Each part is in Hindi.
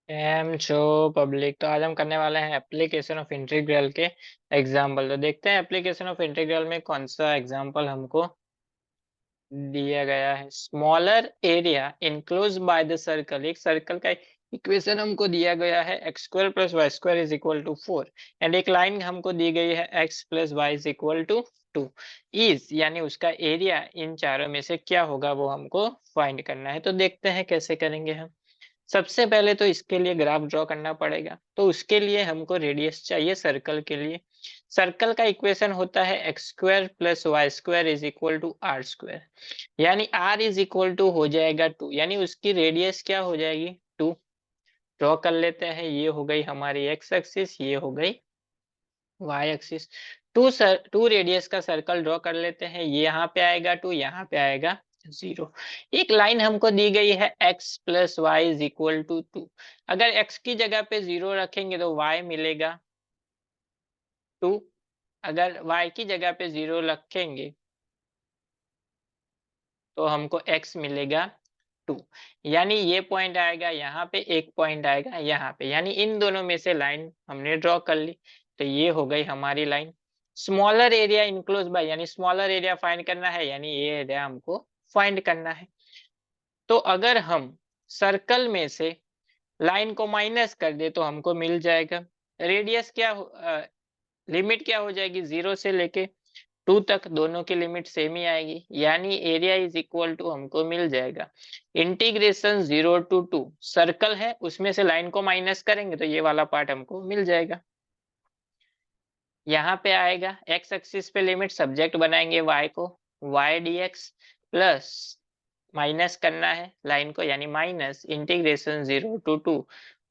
एम छो पब्लिक। तो आज हम करने वाले हैं एप्लीकेशन ऑफ इंटीग्रल के एग्जाम्पल। तो देखते हैं एप्लीकेशन ऑफ इंटीग्रल में कौन सा एग्जाम्पल हमको दिया गया है। Smaller area enclose by the circle, एक सर्कल का इक्वेशन हमको दिया गया है x square plus y square is equal to 4 and एक लाइन हमको दी गई है x plus y is equal to 2 is, यानी उसका एरिया इन चारों में से क्या होगा वो हमको फाइंड करना है। तो देखते हैं कैसे करेंगे हम। सबसे पहले तो इसके लिए ग्राफ ड्रॉ करना पड़ेगा, तो उसके लिए हमको रेडियस चाहिए सर्कल के लिए। सर्कल का इक्वेशन होता है x square plus y square is equal to r square, यानी r इज इक्वल टू हो जाएगा 2, यानी उसकी रेडियस क्या हो जाएगी 2। ड्रॉ कर लेते हैं, ये हो गई हमारी एक्स एक्सिस, ये हो गई वाई एक्सिस। टू रेडियस का सर्कल ड्रॉ कर लेते हैं, ये यहाँ पे आएगा 2, यहाँ पे आएगा 0। एक लाइन हमको दी गई है x plus y is equal to 2। अगर x की जगह पे 0 रखेंगे तो y मिलेगा 2, अगर y की जगह पे 0 रखेंगे तो हमको x मिलेगा 2, यानी ये पॉइंट आएगा यहाँ पे, एक पॉइंट आएगा यहाँ पे, यानी इन दोनों में से लाइन हमने ड्रॉ कर ली। तो ये हो गई हमारी line. Smaller area enclose bye, यानी स्मॉलर एरिया फाइंड करना है, यानी ये एरिया हमको फाइंड करना है। तो अगर हम सर्कल में से लाइन को माइनस कर दे तो हमको मिल जाएगा रेडियस क्या लिमिट क्या हो जाएगी 0 से लेके 2 तक, दोनों की लिमिट सेम ही आएगी, यानी एरिया इज इक्वल टू हमको मिल जाएगा इंटीग्रेशन 0 टू 2, सर्कल है उसमें से लाइन को माइनस करेंगे तो ये वाला पार्ट हमको मिल जाएगा। यहाँ पे आएगा एक्स एक्सिस पे लिमिट सब्जेक्ट बनाएंगे y को, y dx प्लस माइनस करना है लाइन को, यानी minus integration 0 to 2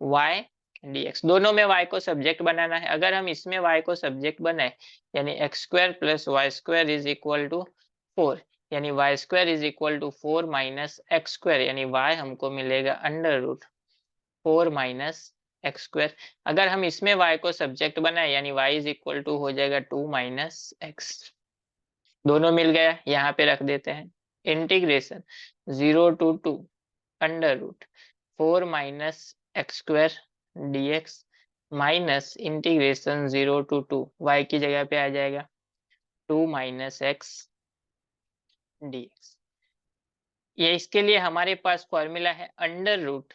y dx, दोनों में y को सब्जेक्ट बनाना है। अगर हम इसमें y को सब्जेक्ट बनाए यानी x square plus y square is equal to 4, यानी y square is equal to 4 minus x square, यानी y हमको मिलेगा under root 4 minus x square. अगर हम इसमें y को सब्जेक्ट बनाए यानी y इज इक्वल टू हो जाएगा 2 माइनस एक्स, दोनों मिल गया, यहाँ पे रख देते हैं integration 0 to 2 under root 4 minus x square dx minus integration 0 to 2 y की जगह पे आ जाएगा 2 माइनस एक्स dx। ये इसके लिए हमारे पास फॉर्मूला है under root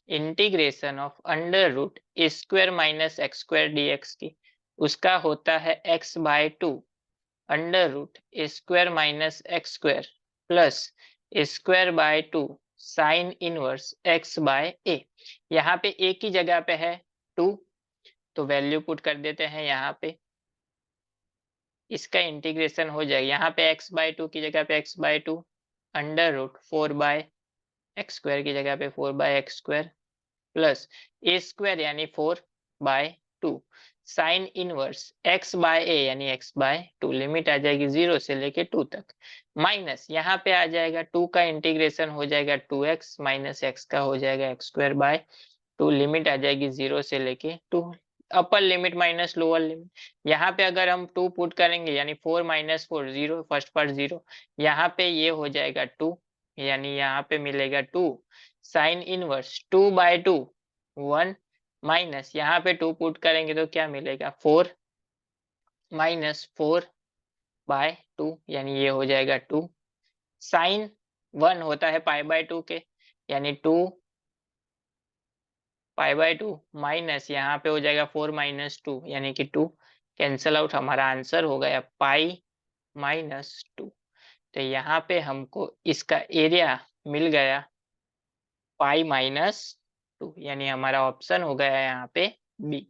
integration of under root square minus x square dx की, उसका होता है x by 2 under root square minus x square plus square by 2 sine inverse x by a। यहाँ पे a की जगह पे है 2, तो वैल्यू पुट कर देते हैं यहाँ पे, इसका इंटीग्रेशन हो जाएगा यहाँ पे x बाय 2 की जगह पे x by 2 under root 4 by x square की जगह पे 4 by x square plus a square यानी 4 by 2 sine inverse x by a यानी x बाय 2, लिमिट आ जाएगी 0 से लेके 2 तक, माइनस यहाँ पे आ जाएगा 2 का इंटीग्रेशन हो जाएगा 2x माइनस x का हो जाएगा एक्स स्क्वायर बाय 2, लिमिट आ जाएगी 0 से लेके 2, upper limit minus lower limit. यहाँ पे अगर हम 2 पुट करेंगे यानी 4 माइनस 4 0, फर्स्ट पार्ट 0, यहाँ पे ये हो जाएगा 2, यानी यहाँ पे मिलेगा 2 साइन इनवर्स 2 बाय 2 1 माइनस यहाँ पे 2 पुट करेंगे तो क्या मिलेगा 4 माइनस 4 बाय 2, यानी ये हो जाएगा 2 साइन 1 होता है पाई बाय 2 के, यानी 2 पाई बाय 2 माइनस यहाँ पे हो जाएगा 4 माइनस 2 यानी कि 2, कैंसल आउट, हमारा आंसर हो गया पाई माइनस 2। तो यहाँ पे हमको इसका एरिया मिल गया पाई माइनस 2, यानी हमारा ऑप्शन हो गया यहाँ पे बी।